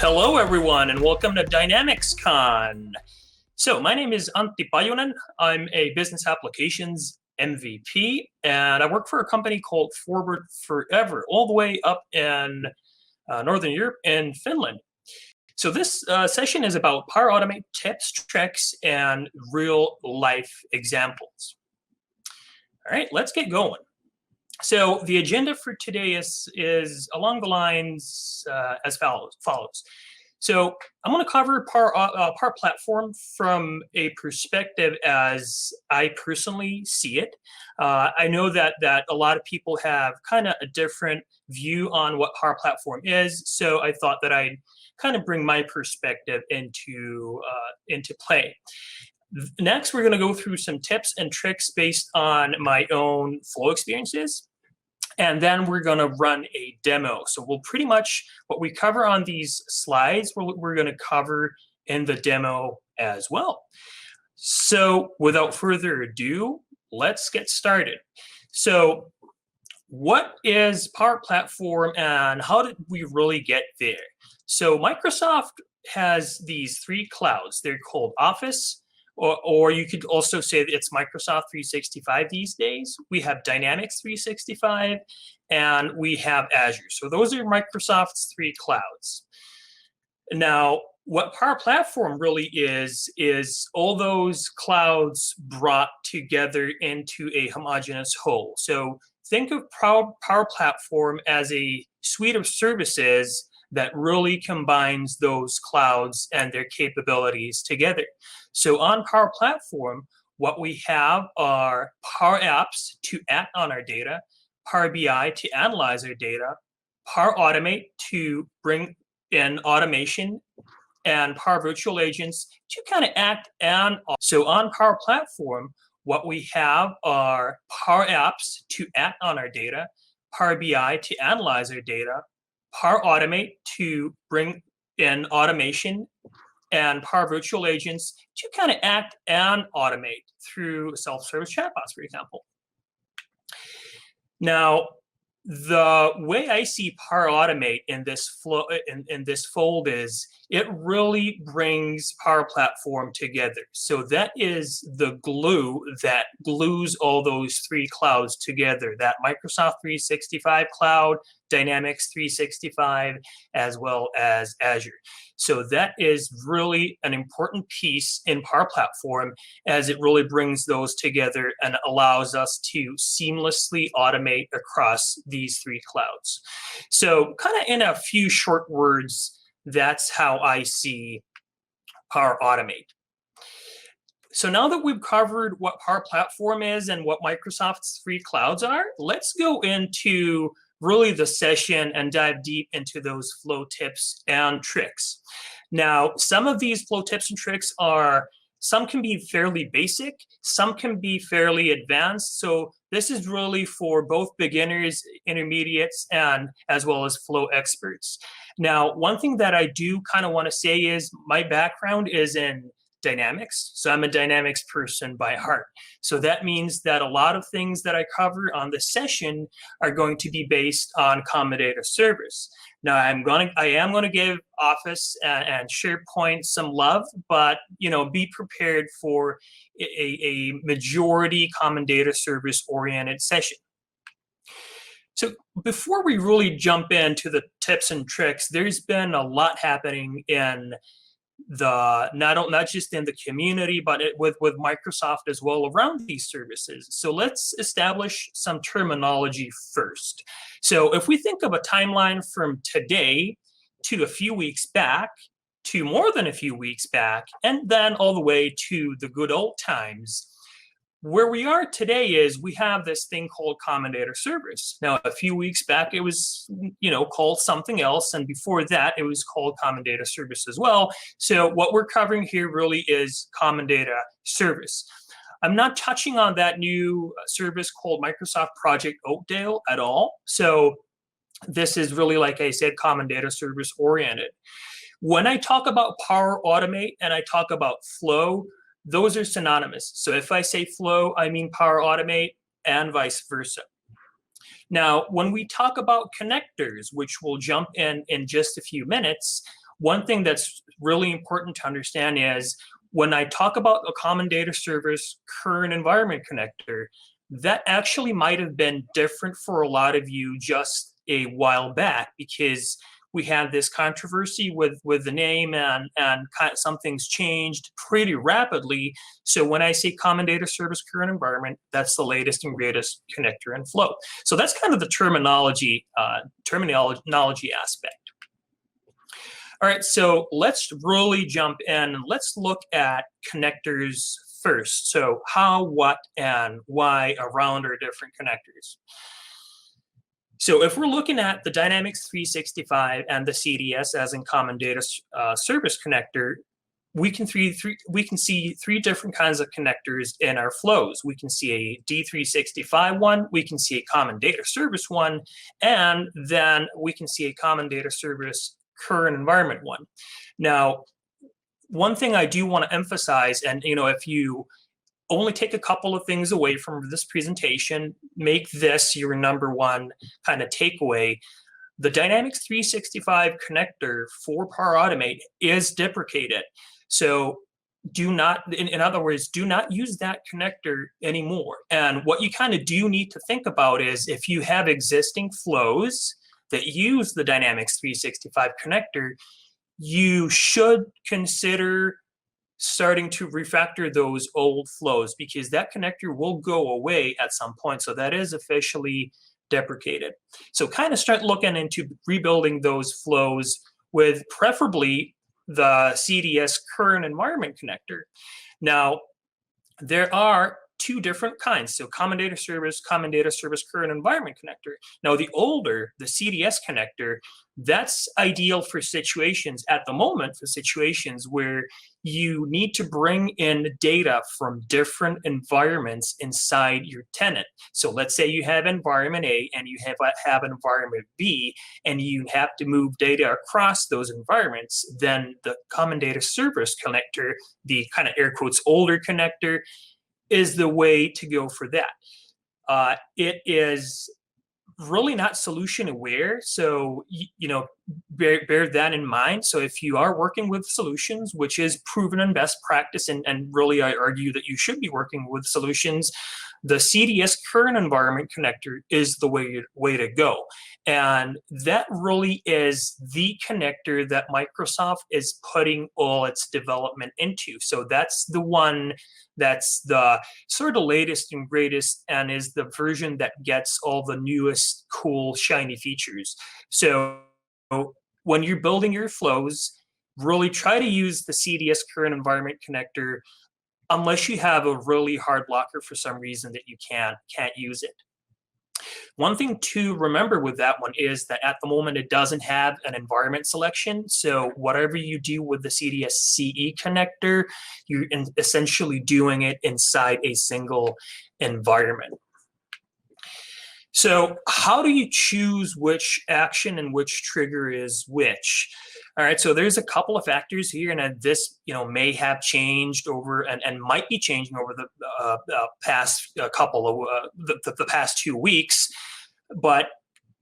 Hello, everyone, and welcome to DynamicsCon. So my name is Antti Pajunen. I'm a business applications MVP, and I work for a company called Forward Forever, all the way up in Northern Europe and Finland. So this session is about Power Automate tips, tricks, and real-life examples. All right, let's get going. So the agenda for today is along the lines as follows. So I'm going to cover Power Platform from a perspective as I personally see it. I know that a lot of people have kind of a different view on what Power Platform is, so I thought that I'd kind of bring my perspective into play. Next, we're going to go through some tips and tricks based on my own flow experiences. And then we're going to run a demo. So we'll pretty much, what we cover on these slides, we're going to cover in the demo as well. So without further ado, let's get started. So what is Power Platform and how did we really get there? So Microsoft has these three clouds. They're called Office, or you could also say that it's Microsoft 365 these days. We have Dynamics 365, and we have Azure. So those are Microsoft's three clouds. Now, what Power Platform really is all those clouds brought together into a homogeneous whole. So think of Power Platform as a suite of services that really combines those clouds and their capabilities together. So on Power Platform, what we have are Power Apps to act on our data, Power BI to analyze our data, Power Automate to bring in automation, and Power Virtual Agents to kind of act and so on Power Platform, what we have are Power Apps to act on our data, Power BI to analyze our data, Power Automate to bring in automation, and Power Virtual Agents to kind of act and automate through self-service chatbots, for example. Now, the way I see Power Automate in this flow in this fold is it really brings Power Platform together. So that is the glue that glues all those three clouds together, that Microsoft 365 cloud, Dynamics 365, as well as Azure. So that is really an important piece in Power Platform, as it really brings those together and allows us to seamlessly automate across these three clouds. So kind of in a few short words, that's how I see Power Automate. So now that we've covered what Power Platform is and what Microsoft's three clouds are, let's go into really the session and dive deep into those flow tips and tricks. Now, some of these flow tips and tricks some can be fairly basic, some can be fairly advanced. So this is really for both beginners, intermediates, and as well as flow experts. Now, one thing that I do kind of want to say is my background is in Dynamics. So I'm a Dynamics person by heart. So that means that a lot of things that I cover on this session are going to be based on Common Data Service. Now I am going to give Office and SharePoint some love, but be prepared for a majority Common Data Service oriented session. So before we really jump into the tips and tricks, there's been a lot happening in not just in the community, but with Microsoft as well around these services. So let's establish some terminology first. So if we think of a timeline from today to a few weeks back, to more than a few weeks back, and then all the way to the good old times, where we are today is we have this thing called Common Data Service. Now, a few weeks back, it was called something else, and before that, it was called Common Data Service as well. So what we're covering here really is Common Data Service. I'm not touching on that new service called Microsoft Project Oakdale at all. So this is really, like I said, Common Data Service oriented. When I talk about Power Automate and I talk about flow, those are synonymous. So if I say flow, I mean Power Automate and vice versa. Now, when we talk about connectors, which we'll jump in just a few minutes, one thing that's really important to understand is when I talk about a common data service current environment connector, that actually might have been different for a lot of you just a while back, because we had this controversy with the name, and some things changed pretty rapidly. So when I say common data service current environment, that's the latest and greatest connector and flow. So that's kind of the terminology aspect. All right, so let's really jump in and let's look at connectors first. So how, what, and why around our different connectors. So if we're looking at the Dynamics 365 and the CDS as in common data service connector, we can see three different kinds of connectors in our flows. We can see a D365 one, we can see a common data service one, and then we can see a common data service current environment one. Now, one thing I do want to emphasize, and if you only take a couple of things away from this presentation, make this your number one kind of takeaway. The Dynamics 365 connector for Power Automate is deprecated. So do not, in other words, do not use that connector anymore. And what you kind of do need to think about is if you have existing flows that use the Dynamics 365 connector, you should consider starting to refactor those old flows, because that connector will go away at some point. So that is officially deprecated. So kind of start looking into rebuilding those flows with preferably the CDS current environment connector. Now, there are two different kinds. So common data service current environment connector. Now the older, the CDS connector, that's ideal for situations at the moment, for situations where you need to bring in data from different environments inside your tenant. So let's say you have environment A and you have environment B, and you have to move data across those environments. Then the common data service connector, the kind of air quotes older connector, is the way to go for that. It is really not solution aware, so bear that in mind. So if you are working with solutions, which is proven and best practice, and really I argue that you should be working with solutions, the CDS current environment connector is the way to go. And that really is the connector that Microsoft is putting all its development into. So that's the one that's the sort of latest and greatest, and is the version that gets all the newest cool shiny features. So when you're building your flows, really try to use the CDS current environment connector, unless you have a really hard blocker for some reason that you can't use it. One thing to remember with that one is that at the moment it doesn't have an environment selection. So whatever you do with the CDS CE connector, you're essentially doing it inside a single environment. So how do you choose which action and which trigger is which? All right, so there's a couple of factors here, and this may have changed over and might be changing over the past couple of the past 2 weeks. But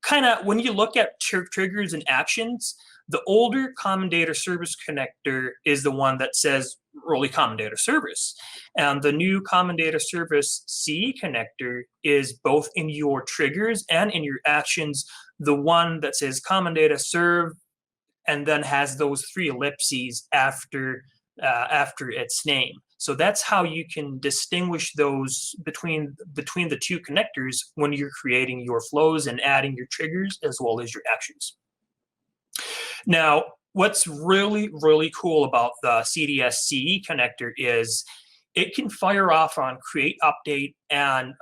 kind of when you look at triggers and actions, the older common data service connector is the one that says really common data service. And the new common data service CE connector is both in your triggers and in your actions, the one that says common data serve, and then has those 3 ellipses after its name. So that's how you can distinguish those between the two connectors when you're creating your flows and adding your triggers as well as your actions. Now, what's really, really cool about the CDS CE connector is it can fire off on create, update, and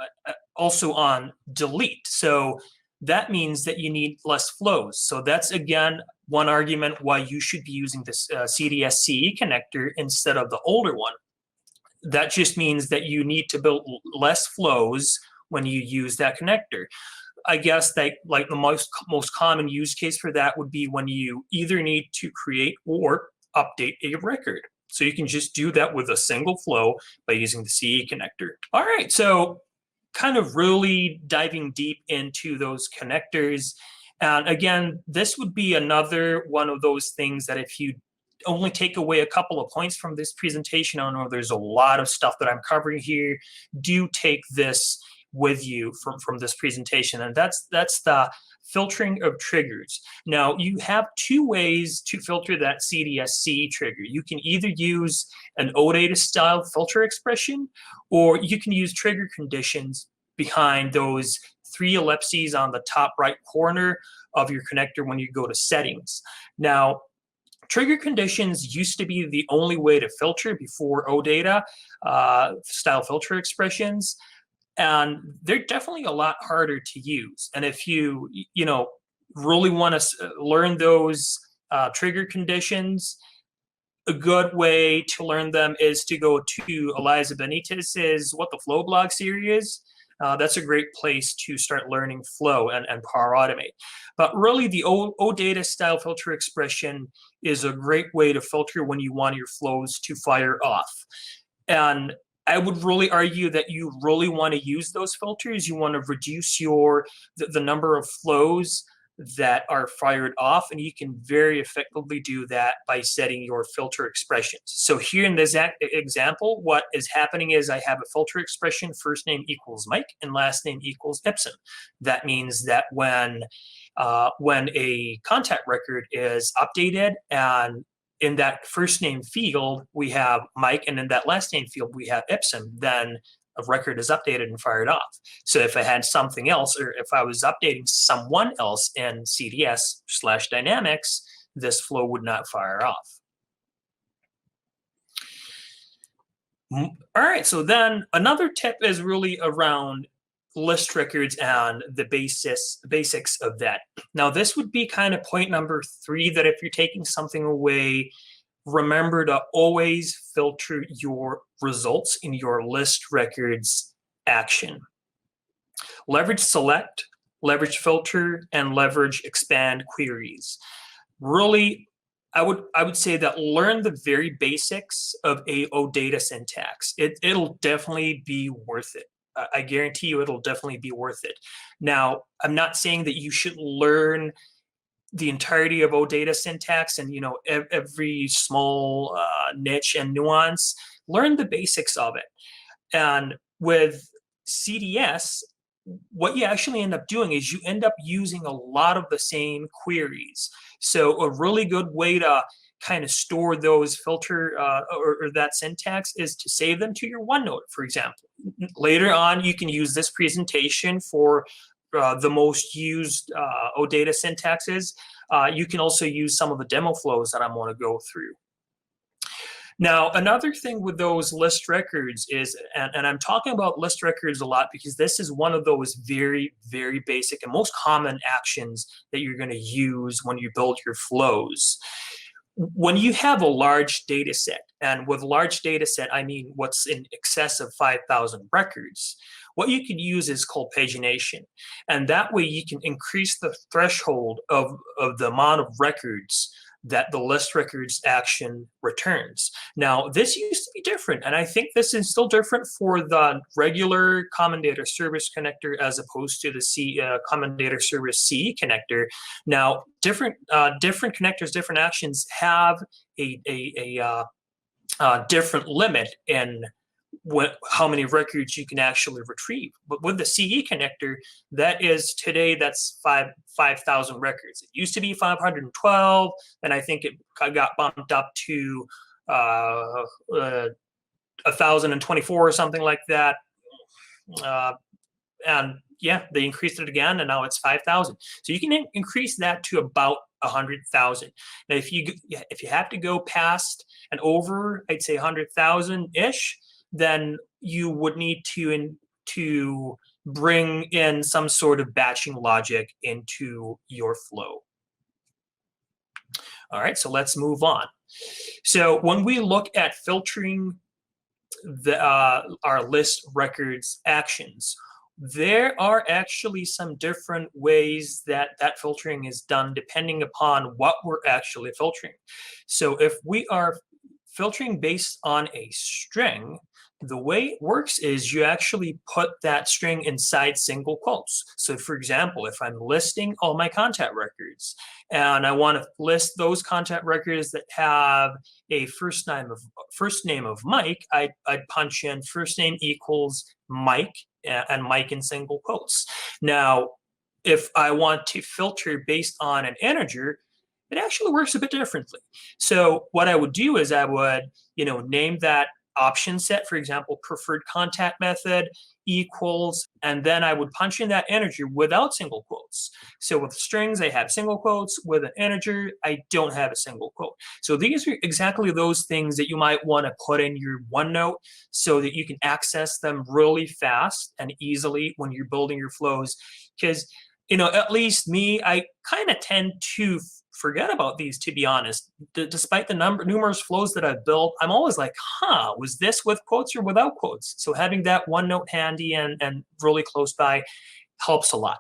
also on delete. So that means that you need less flows. So that's, again, one argument why you should be using this CDS CE connector instead of the older one. That just means that you need to build less flows when you use that connector. I guess that like the most common use case for that would be when you either need to create or update a record. So you can just do that with a single flow by using the CE connector. All right, so kind of really diving deep into those connectors And again, this would be another one of those things that if you only take away a couple of points from this presentation, I know there's a lot of stuff that I'm covering here, do take this with you from this presentation, and that's the filtering of triggers. Now, you have two ways to filter that CDSC trigger. You can either use an OData style filter expression, or you can use trigger conditions behind those 3 ellipses on the top right corner of your connector when you go to settings. Now, trigger conditions used to be the only way to filter before OData style filter expressions, and they're definitely a lot harder to use. And if you really want to learn those trigger conditions, a good way to learn them is to go to Eliza Benitez's What the Flow blog series. That's a great place to start learning flow and Power Automate. But really, the OData style filter expression is a great way to filter when you want your flows to fire off. And I would really argue that you really want to use those filters. You want to reduce the number of flows that are fired off, and you can very effectively do that by setting your filter expressions. So here in this example, what is happening is I have a filter expression, first name equals Mike and last name equals Ipsum. That means that when a contact record is updated, and in that first name field we have Mike, and in that last name field we have Ipsum, then a record is updated and fired off. So if I had something else, or if I was updating someone else in CDS/Dynamics, this flow would not fire off. All right, so then another tip is really around list records and the basics of that. Now, this would be kind of point number 3, that if you're taking something away, remember to always filter your results in your list records action. Leverage select, leverage filter, and leverage expand queries. Really, I would say that learn the very basics of OData syntax. It'll definitely be worth it. I guarantee you it'll definitely be worth it. Now, I'm not saying that you should learn the entirety of OData syntax and every small niche and nuance. Learn the basics of it. And with CDS, what you actually end up doing is you end up using a lot of the same queries. So a really good way to kind of store those filter or that syntax is to save them to your OneNote, for example. Later on, you can use this presentation for the most used OData syntaxes. You can also use some of the demo flows that I'm going to go through. Now, another thing with those list records is, and I'm talking about list records a lot because this is one of those very, very basic and most common actions that you're going to use when you build your flows. When you have a large data set, and with large data set, I mean what's in excess of 5,000 records, what you can use is called pagination. And that way you can increase the threshold of the amount of records that the list records action returns. Now, this used to be different, and I think this is still different for the regular Common Data Service connector as opposed to the Common Data Service CE connector. Now, different connectors, different actions have a different limit in how many records you can actually retrieve. But with the CE connector, that's 5,000 records. It used to be 512, and I think it got bumped up to 1,024 or something like that. And yeah, they increased it again, and now it's 5,000. So you can increase that to about 100,000. Now, if you have to go past and over, I'd say 100,000-ish, then you would need to bring in some sort of batching logic into your flow. All right, so let's move on. So when we look at filtering our list records actions, there are actually some different ways that filtering is done depending upon what we're actually filtering. So if we are filtering based on a string, The way it works is you actually put that string inside single quotes. So for example, if I'm listing all my contact records and I want to list those contact records that have a first name of Mike, I'd punch in first name equals Mike and Mike in single quotes. Now, if I want to filter based on an integer, it actually works a bit differently. So what I would do is I would, name that option set, for example, preferred contact method equals, and then I would punch in that integer without single quotes. So with strings, I have single quotes. With an integer, I don't have a single quote. So these are exactly those things that you might want to put in your OneNote so that you can access them really fast and easily when you're building your flows. Because, at least me, I kind of tend to forget about these, to be honest. Despite the numerous flows that I've built, I'm always like, was this with quotes or without quotes? So having that OneNote handy and really close by helps a lot.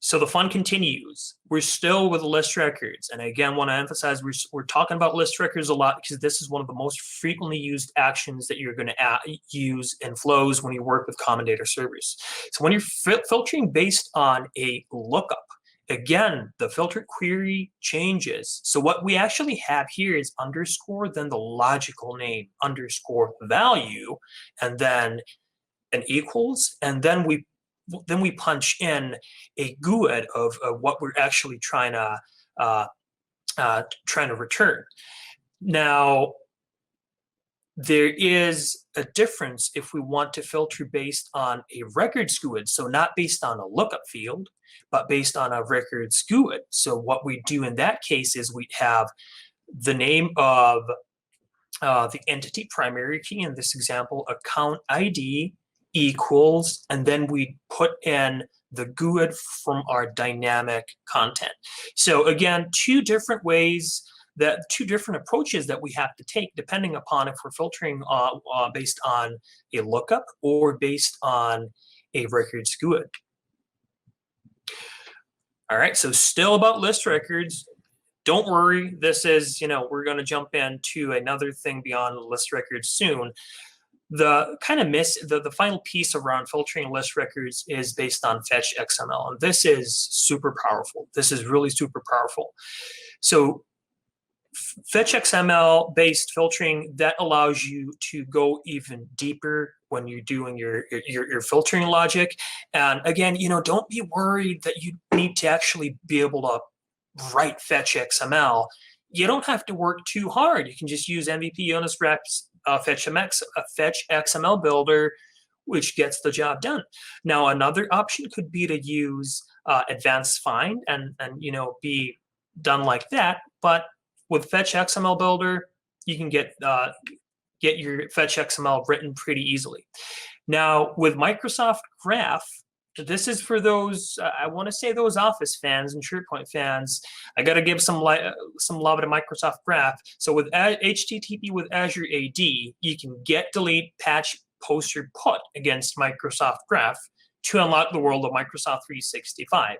So the fun continues. We're still with list records. And again, want to emphasize, we're talking about list records a lot because this is one of the most frequently used actions that you're going to use in flows when you work with common data servers. So when you're filtering based on a lookup, again, the filter query changes. So what we actually have here is underscore, then the logical name, underscore value, and then an equals, and then we punch in a GUID of what we're actually trying to return. Now, there is a difference if we want to filter based on a records GUID, so not based on a lookup field, but based on a records GUID. So what we do in that case is we have the name of the entity primary key, in this example, account ID equals, and then we put in the GUID from our dynamic content. So again, two different approaches that we have to take depending upon if we're filtering based on a lookup or based on a records GUID. All right, so still about list records. Don't worry, this is, we're going to jump into another thing beyond list records soon. The kind of the final piece around filtering list records is based on FetchXML, and this is super powerful. This is really super powerful. So FetchXML based filtering, that allows you to go even deeper when you're doing your filtering logic. And again, don't be worried that you need to actually be able to write FetchXML. You don't have to work too hard. You can just use MVP unit reps FetchXML builder, which gets the job done. Now, another option could be to use advanced find and be done like that. But with FetchXML builder, you can get your FetchXML written pretty easily. Now, with Microsoft Graph, this is for those, I want to say those Office fans and SharePoint fans. I got to give some love to Microsoft Graph. So with HTTP with Azure AD, you can get, delete, patch, post, or put against Microsoft Graph to unlock the world of Microsoft 365.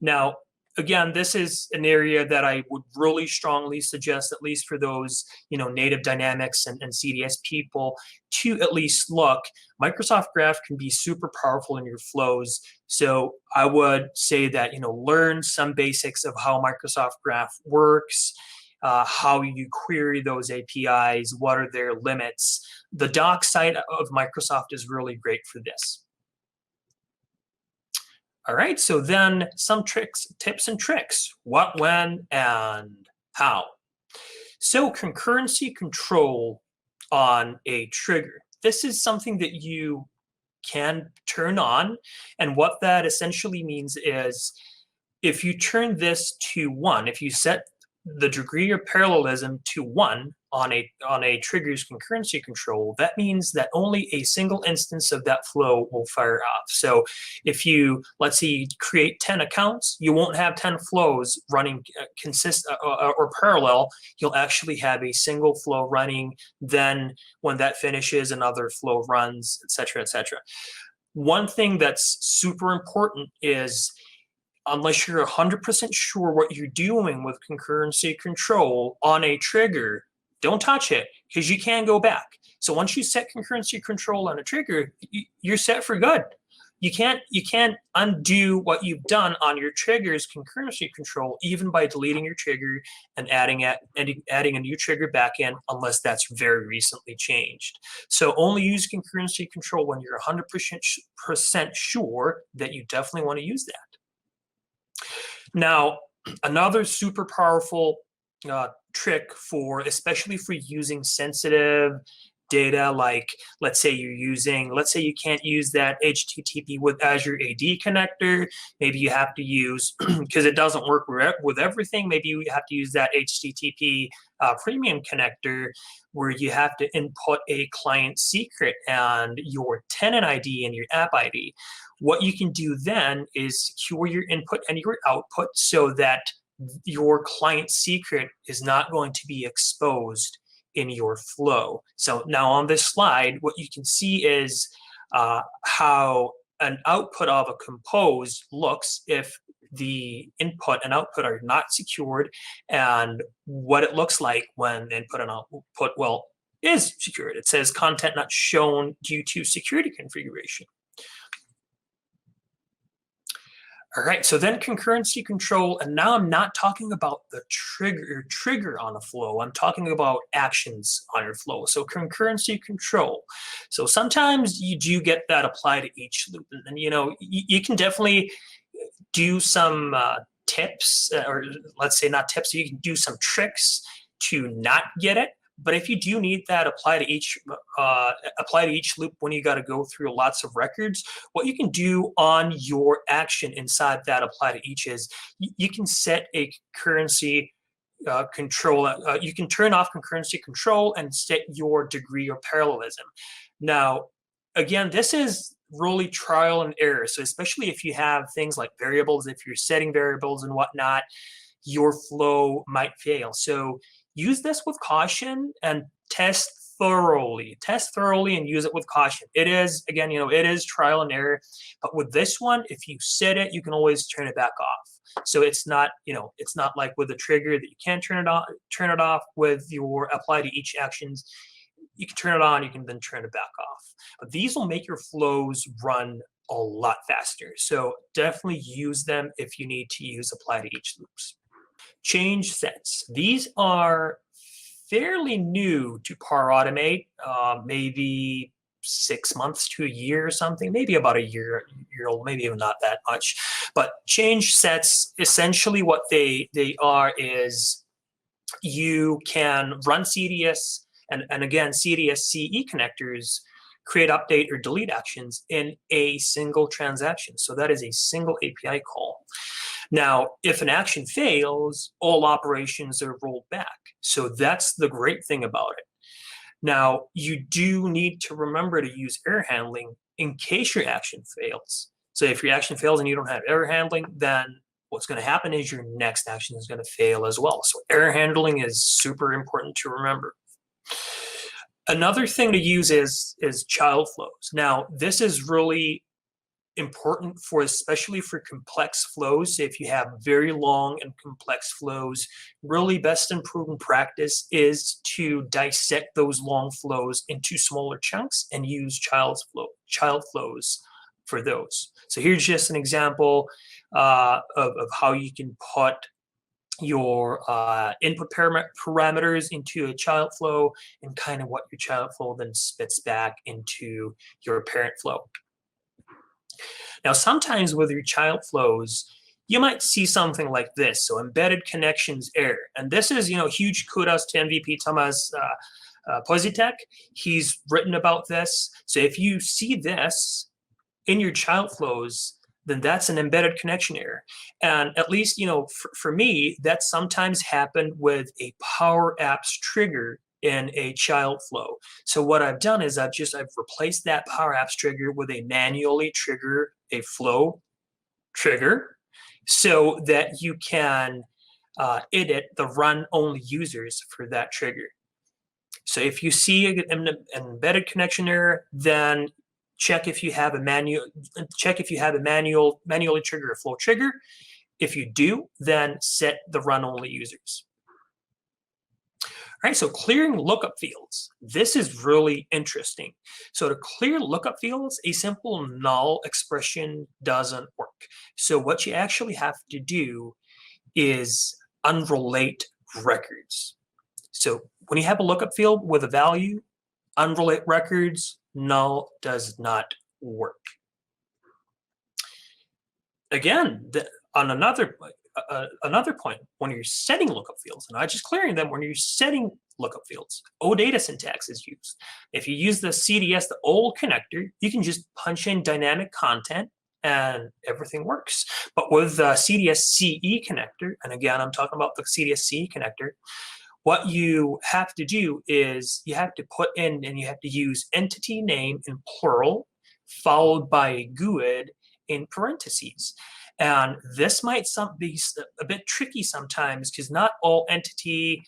Now, again, this is an area that I would really strongly suggest, at least for those native Dynamics and CDS people, to at least look. Microsoft Graph can be super powerful in your flows. So I would say that learn some basics of how Microsoft Graph works, how you query those APIs, what are their limits. The doc side of Microsoft is really great for this. All right, so then some tips and tricks. What, when, and how. So concurrency control on a trigger. This is something that you can turn on. And what that essentially means is if you turn this to 1, if you set the degree of parallelism to 1 on a trigger's concurrency control, that means that only a single instance of that flow will fire off. So if you, let's say, create 10 accounts, you won't have 10 flows running or parallel. You'll actually have a single flow running. Then when that finishes, another flow runs, et cetera, et cetera. One thing that's super important is, unless you're 100% sure what you're doing with concurrency control on a trigger, don't touch it, because you can go back. So once you set concurrency control on a trigger, you're set for good. You can't undo what you've done on your trigger's concurrency control, even by deleting your trigger and adding a new trigger back in, unless that's very recently changed. So only use concurrency control when you're 100% sure that you definitely want to use that. Now, another super powerful trick especially for using sensitive data, like let's say you can't use that HTTP with Azure AD connector. Maybe you have to use, because it doesn't work with everything, maybe you have to use that HTTP premium connector where you have to input a client secret and your tenant ID and your app ID. What you can do then is secure your input and your output so that your client secret is not going to be exposed in your flow. So now on this slide, what you can see is how an output of a compose looks if the input and output are not secured, and what it looks like when input and output, well, is secured. It says content not shown due to security configuration. All right, so then concurrency control, and now I'm not talking about the trigger on a flow. I'm talking about actions on your flow. So concurrency control. So sometimes you do get that apply to each loop, and you can definitely do some tips, or let's say not tips. You can do some tricks to not get it. But if you do need that apply to each loop when you got to go through lots of records, what you can do on your action inside that apply to each is you can set a concurrency control. You can turn off concurrency control and set your degree of parallelism. Now, again, this is really trial and error. So especially if you have things like variables, if you're setting variables and whatnot, your flow might fail. So use this with caution and test thoroughly and use it with caution. It is, again, it is trial and error, but with this one, if you set it, you can always turn it back off. So it's not, it's not like with a trigger that you can't turn it off with your apply to each actions. You can turn it on, you can then turn it back off. But these will make your flows run a lot faster. So definitely use them if you need to use apply to each loops. Change sets. These are fairly new to Power Automate, maybe 6 months to a year or something, maybe about a year old, maybe even not that much. But change sets, essentially what they are is you can run CDS, and again, CDS CE connectors create, update, or delete actions in a single transaction. So that is a single API call. Now, if an action fails, all operations are rolled back. So that's the great thing about it. Now, you do need to remember to use error handling in case your action fails. So if your action fails and you don't have error handling, then what's going to happen is your next action is going to fail as well. So error handling is super important to remember. Another thing to use is child flows. Now, this is really important especially for complex flows. So if you have very long and complex flows, really best and proven practice is to dissect those long flows into smaller chunks and use child flows for those. So here's just an example of how you can put your input parameters into a child flow and kind of what your child flow then spits back into your parent flow. Now, sometimes with your child flows, you might see something like this. So embedded connections error. And this is, huge kudos to MVP Tomasz Pozitek. He's written about this. So if you see this in your child flows, then that's an embedded connection error. And at least, for me, that sometimes happened with a Power Apps trigger in a child flow. So what I've done is I've replaced that Power Apps trigger with a manually trigger a flow trigger so that you can edit the run only users for that trigger. So if you see an embedded connection error, then check if you have a manually trigger a flow trigger. If you do, then set the run only users. right, so clearing lookup fields. This is really interesting. So to clear lookup fields, a simple null expression doesn't work. So what you actually have to do is unrelate records. So when you have a lookup field with a value, unrelate records, null does not work. Again, on another point, when you're setting lookup fields, and not just clearing them, when you're setting lookup fields, OData syntax is used. If you use the CDS, the old connector, you can just punch in dynamic content and everything works. But with the CDS CE connector, and again, I'm talking about the CDS CE connector, what you have to do is you have to put in and you have to use entity name in plural, followed by a GUID in parentheses. And this might be a bit tricky sometimes because not all entity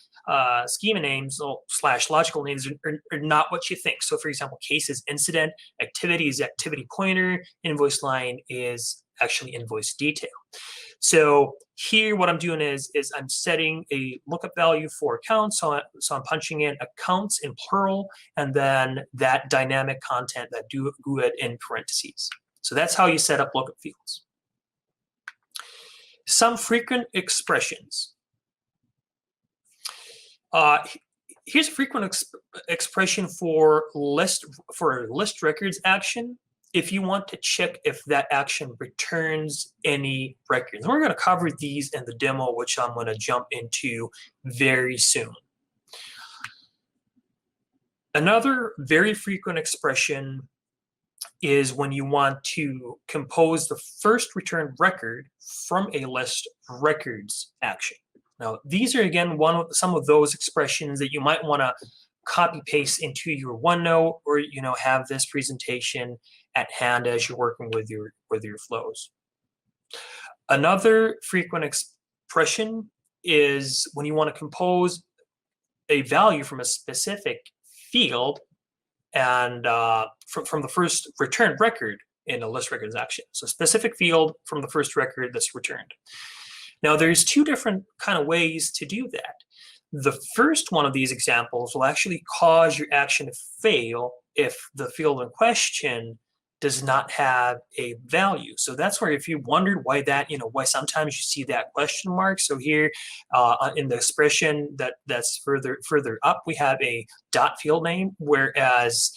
schema names / logical names are not what you think. So for example, case is incident, activity is activity pointer, invoice line is actually invoice detail. So here what I'm doing is I'm setting a lookup value for accounts. So I'm punching in accounts in plural and then that dynamic content, that GUID in parentheses. So that's how you set up lookup fields. Some frequent expressions. Here's a frequent expression for list records action. If you want to check if that action returns any records. And we're going to cover these in the demo, which I'm going to jump into very soon. Another very frequent expression is when you want to compose the first returned record from a list records action. Now, these are again some of those expressions that you might want to copy paste into your OneNote, or have this presentation at hand as you're working with your flows. Another frequent expression is when you want to compose a value from a specific field and from the first returned record in a list records action. So specific field from the first record that's returned. Now there's two different kind of ways to do that. The first one of these examples will actually cause your action to fail if the field in question does not have a value. So that's where, if you wondered why that, why sometimes you see that question mark. So here in the expression that's further up, we have a dot field name, whereas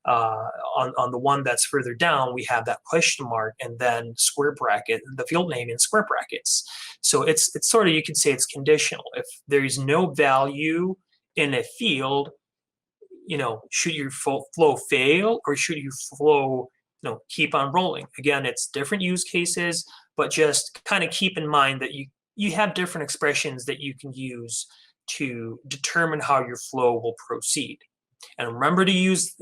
on the one that's further down, we have that question mark and then square bracket, the field name in square brackets. So it's sort of, you could say it's conditional. If there is no value in a field, should your flow fail or should your flow keep on rolling? Again, it's different use cases, but just kind of keep in mind that you have different expressions that you can use to determine how your flow will proceed. And remember to use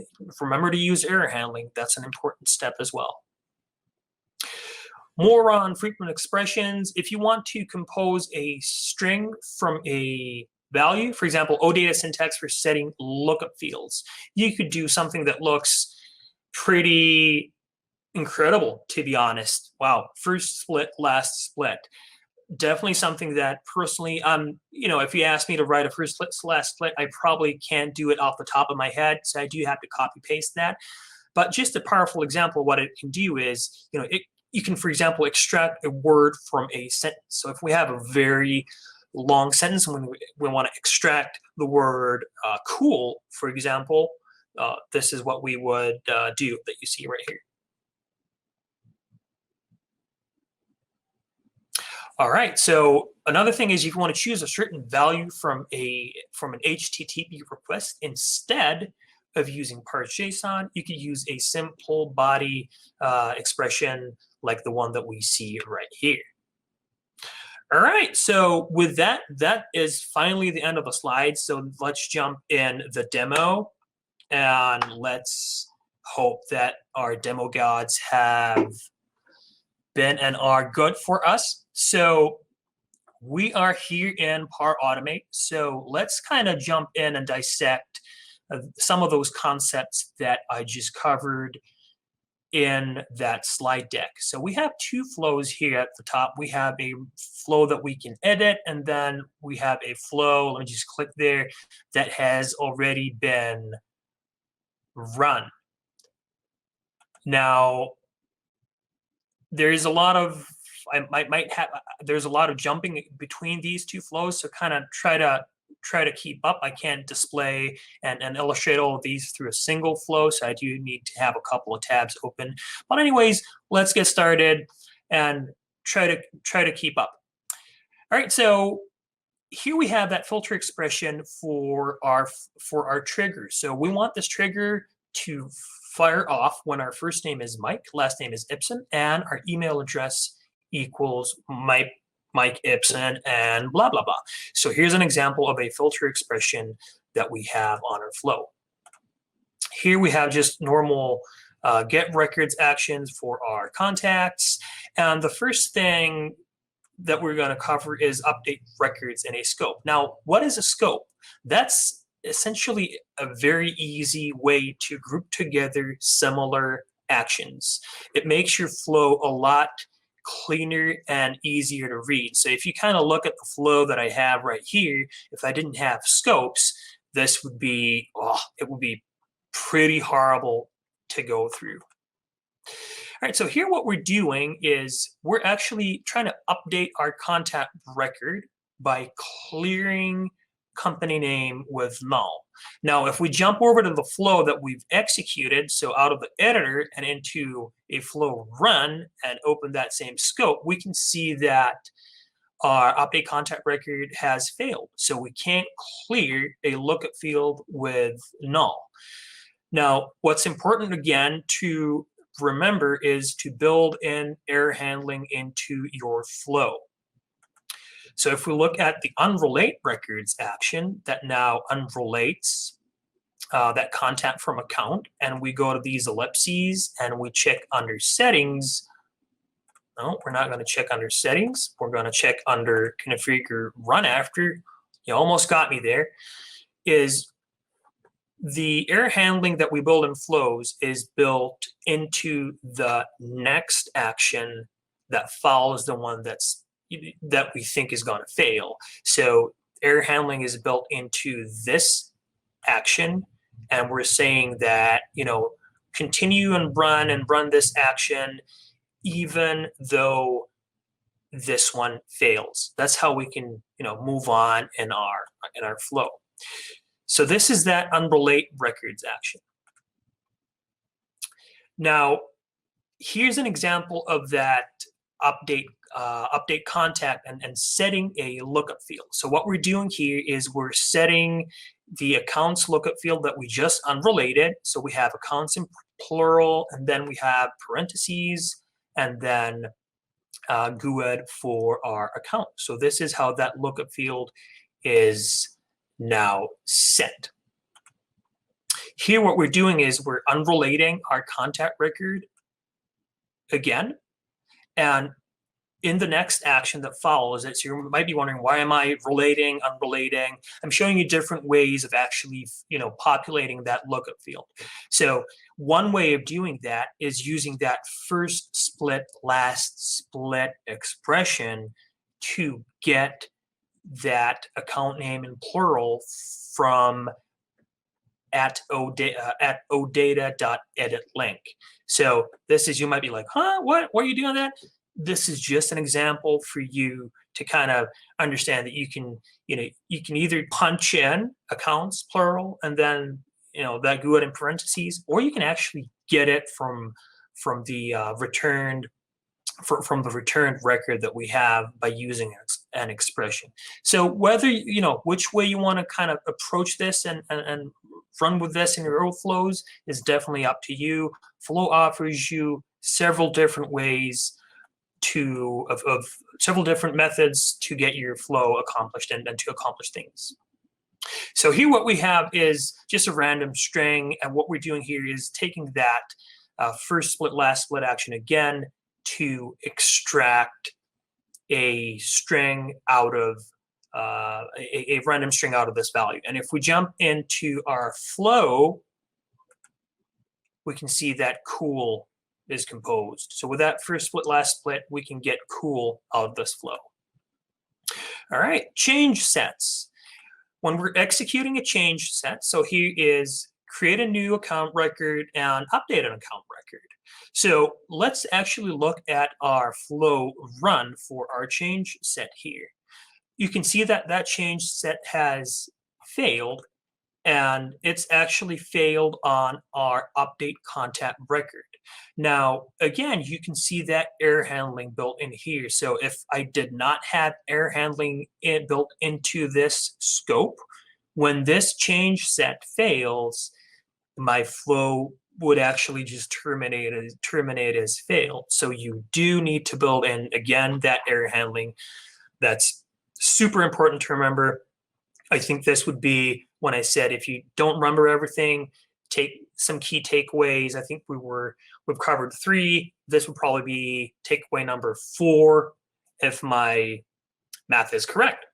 error handling. That's an important step as well. More on frequent expressions. If you want to compose a string from a value, for example, OData syntax for setting lookup fields, you could do something that looks pretty incredible, to be honest. Wow, first split, last split. Definitely something that personally, if you ask me to write a first split, last split, I probably can't do it off the top of my head. So I do have to copy paste that. But just a powerful example of what it can do is, you can, for example, extract a word from a sentence. So if we have a very long sentence and we want to extract the word cool, for example, this is what we would do that you see right here. All right, so another thing is if you want to choose a certain value from an HTTP request, instead of using parse JSON, you could use a simple body expression like the one that we see right here. All right, so with that is finally the end of the slide. So let's jump in the demo and let's hope that our demo gods have been and are good for us. So we are here in Power Automate. So let's kind of jump in and dissect some of those concepts that I just covered in that slide deck. So we have two flows here at the top. We have a flow that we can edit, and then we have a flow, let me just click there, that has already been run. Now, there's a lot of, there's a lot of jumping between these two flows, so kind of try to keep up. I can't display and illustrate all of these through a single flow, so I do need to have a couple of tabs open. But anyways, let's get started and try to keep up. All right, so here we have that filter expression for our trigger. So we want this trigger to fire off when our first name is Mike, last name is Ibsen, and our email address equals Mike Ibsen and blah, blah, blah. So here's an example of a filter expression that we have on our flow. Here we have just normal get records actions for our contacts. And the first thing that we're going to cover is update records in a scope. Now, what is a scope? That's essentially a very easy way to group together similar actions. It makes your flow a lot cleaner and easier to read. So if you kind of look at the flow that I have right here, if I didn't have scopes, this would be, it would be pretty horrible to go through. All right, so here what we're doing is we're actually trying to update our contact record by clearing company name with null. Now, if we jump over to the flow that we've executed, so out of the editor and into a flow run and open that same scope, we can see that our update contact record has failed. So we can't clear a lookup field with null. Now, what's important again to remember is to build in error handling into your flow. So if we look at the unrelate records action that now unrelates that contact from account, and we go to these ellipses and we check under settings. No, we're not going to check under settings. We're going to check under configure run after. You almost got me there. Is the error handling that we build in flows is built into the next action that follows the one that we think is going to fail. So error handling is built into this action, and we're saying that, continue and run this action even though this one fails. That's how we can, move on in our flow. So this is that unrelate records action. Now, here's an example of that update contact and setting a lookup field. So what we're doing here is we're setting the accounts lookup field that we just unrelated. So we have accounts in plural, and then we have parentheses, and then GUID for our account. So this is how that lookup field is now set. Here what we're doing is we're unrelating our contact record again, and in the next action that follows it, so you might be wondering, why am I relating, unrelating? I'm showing you different ways of actually, populating that lookup field. So one way of doing that is using that first split, last split expression to get that account name in plural from at odata.edit link. So this is, you might be like, what are you doing that? This is just an example for you to kind of understand that you can either punch in accounts plural and then that GUID in parentheses, or you can actually get it from the returned record that we have by using an expression. So whether which way you want to kind of approach this and run with this in your own flows is definitely up to you. Flow offers you several different ways of several different methods to get your flow accomplished and to accomplish things. So here what we have is just a random string, and what we're doing here is taking that first split, last split action again to extract a string out of a random string out of this value. And if we jump into our flow, we can see that cool is composed. So with that first split, last split, we can get cool out of this flow. All right, change sets. When we're executing a change set, so here is create a new account record and update an account record. So let's actually look at our flow run for our change set here. You can see that that change set has failed, and it's actually failed on our update contact record. Now, again, you can see that error handling built in here. So if I did not have error handling built into this scope, when this change set fails, my flow would actually just terminate as failed. So you do need to build in, again, that error handling. That's super important to remember. I think this would be when I said if you don't remember everything, take some key takeaways. I think we've covered 3. This would probably be takeaway number 4 if my math is correct.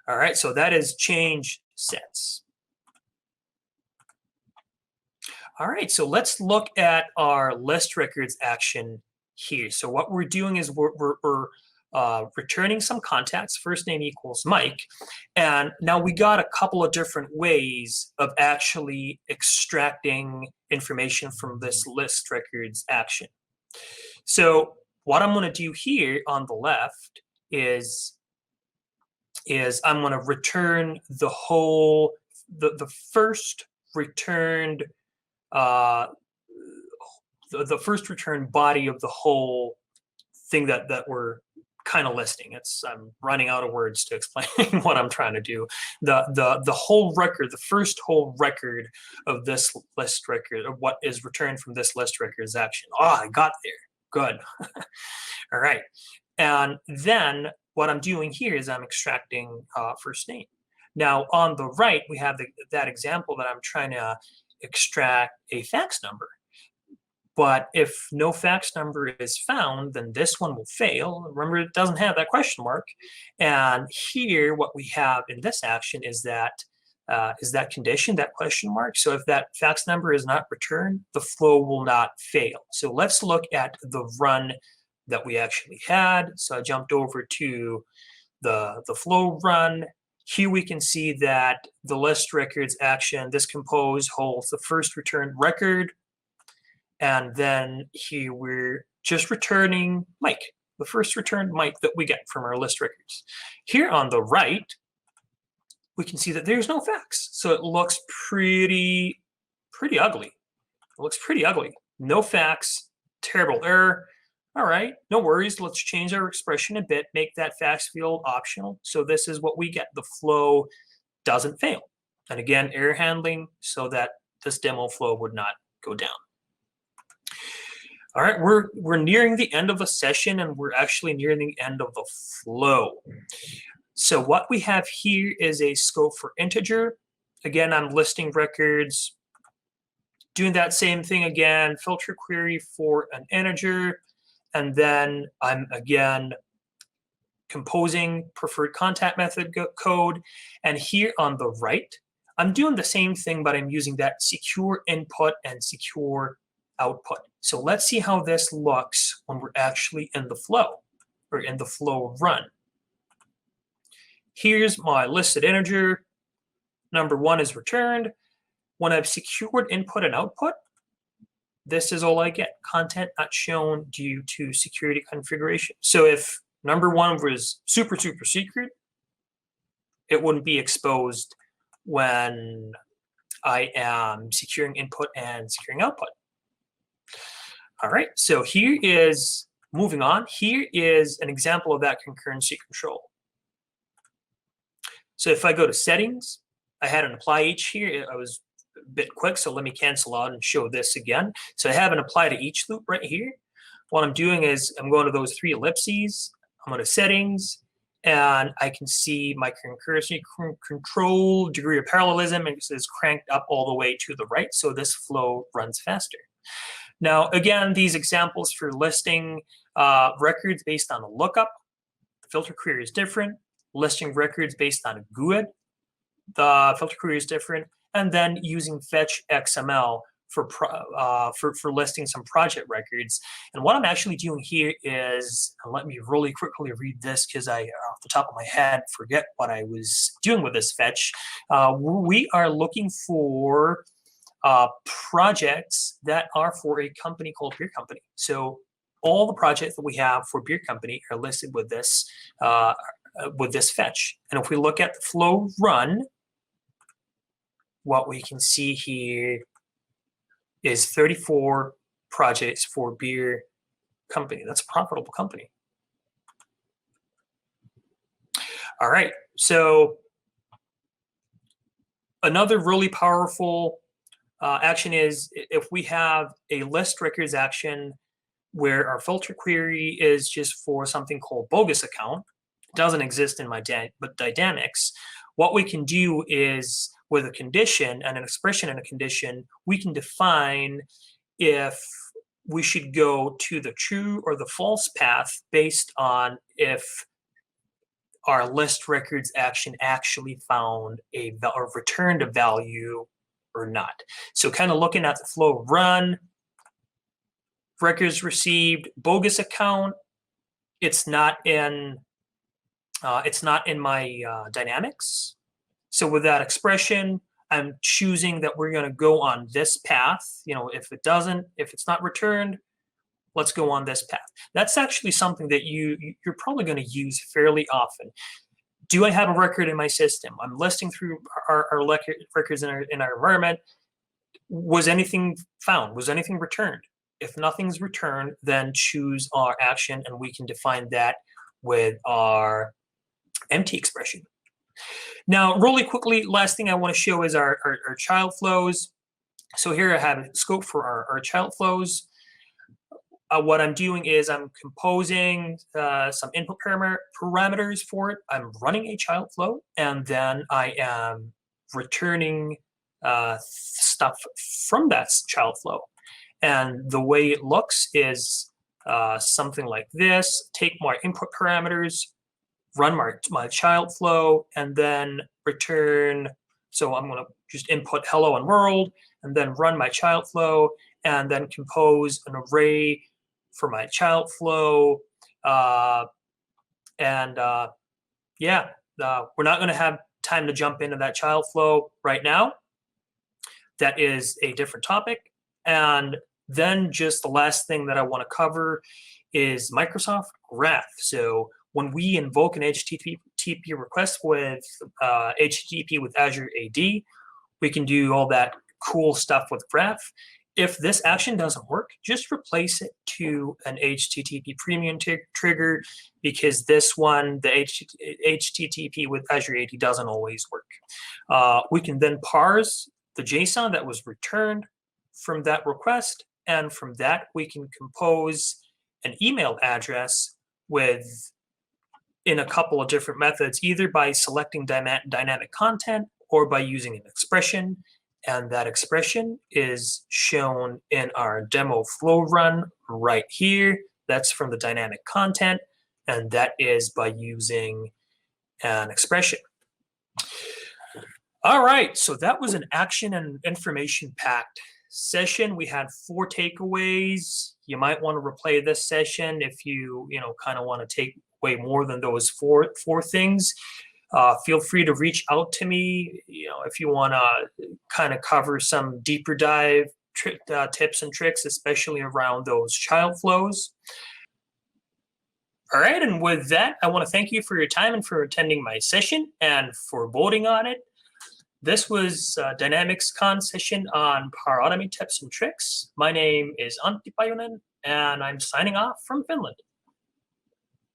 All right, so that is change sets. All right, so let's look at our list records action here. So what we're doing is we're returning some contacts, first name equals Mike. And now we got a couple of different ways of actually extracting information from this list records action. So what I'm going to do here on the left is I'm going to return the whole, the first returned, the first returned body of the whole thing that we're kind of listing. I'm running out of words to explain what I'm trying to do. The whole record, the first whole record of this list record, of what is returned from this list records action. Oh, I got there. Good. All right. And then what I'm doing here is I'm extracting first name. Now on the right, we have that example that I'm trying to extract a fax number. But if no fax number is found, then this one will fail. Remember, it doesn't have that question mark. And here, what we have in this action is that condition, that question mark. So if that fax number is not returned, the flow will not fail. So let's look at the run that we actually had. So I jumped over to the flow run. Here we can see that the list records action, this compose holds the first returned record. And then here we're just returning Mike, the first returned Mike that we get from our list records. Here on the right, we can see that there's no fax. So it looks pretty ugly. It looks pretty ugly. No fax, terrible error. All right, no worries. Let's change our expression a bit, make that fax field optional. So this is what we get. The flow doesn't fail. And again, error handling so that this demo flow would not go down. All right, we're nearing the end of the session, and we're actually nearing the end of the flow. So what we have here is a scope for integer. Again, I'm listing records, doing that same thing again, filter query for an integer, and then I'm again composing preferred contact method code. And here on the right, I'm doing the same thing, but I'm using that secure input and secure output. So let's see how this looks when we're actually in the flow or in the flow run. Here's my listed integer. Number 1 is returned. When I've secured input and output, this is all I get. Content not shown due to security configuration. So if number 1 was super secret, it wouldn't be exposed when I am securing input and securing output. All right, so here is, moving on, here is an example of that concurrency control. So if I go to settings, I had an apply each here. I was a bit quick, so let me cancel out and show this again. So I have an apply to each loop right here. What I'm doing is I'm going to those 3 ellipses, I'm going to settings, and I can see my concurrency control degree of parallelism is cranked up all the way to the right, so this flow runs faster. Now, again, these examples for listing records based on a lookup, the filter query is different. Listing records based on a GUID, the filter query is different. And then using FetchXML for listing some project records. And what I'm actually doing here is, let me really quickly read this because I, off the top of my head, forget what I was doing with this fetch. We are looking for projects that are for a company called Beer Company. So all the projects that we have for Beer Company are listed with this fetch. And if we look at the flow run, what we can see here is 34 projects for Beer Company. That's a profitable company. All right, so another really powerful action is if we have a list records action where our filter query is just for something called bogus account. It doesn't exist in my Dynamics. What we can do is with a condition and an expression in a condition, we can define if we should go to the true or the false path based on if our list records action actually found or returned a value or not. So kind of looking at the flow run, records received, bogus account, it's not in my Dynamics. So with that expression, I'm choosing that we're going to go on this path. You know, if it's not returned, let's go on this path. That's actually something that you're probably going to use fairly often. Do I have a record in my system? I'm listing through our records in our environment. Was anything found? Was anything returned? If nothing's returned, then choose our action, and we can define that with our empty expression. Now, really quickly, last thing I want to show is our child flows. So here I have a scope for our child flows. What I'm doing is I'm composing some input parameters for it. I'm running a child flow, and then I am returning stuff from that child flow. And the way it looks is something like this. Take my input parameters, run my child flow, and then return. So I'm going to just input hello and world, and then run my child flow, and then compose an array for my child flow. Yeah, we're not going to have time to jump into that child flow right now. That is a different topic. And then just the last thing that I want to cover is Microsoft Graph. So when we invoke an HTTP request with HTTP with Azure AD, we can do all that cool stuff with Graph. If this action doesn't work, just replace it to an HTTP premium trigger, because this one, the HTTP with Azure AD, doesn't always work. We can then parse the JSON that was returned from that request, and from that we can compose an email address in a couple of different methods, either by selecting dynamic content or by using an expression. And that expression is shown in our demo flow run right here. That's from the dynamic content, and that is by using an expression. All right, so that was an action and information-packed session. We had 4 takeaways. You might want to replay this session if you kind of want to take away more than those four things. Feel free to reach out to me, if you want to kind of cover some deeper dive tips and tricks, especially around those child flows. All right, and with that, I want to thank you for your time and for attending my session and for voting on it. This was DynamicsCon session on Power Automate tips and tricks. My name is Antti Pajunen, and I'm signing off from Finland.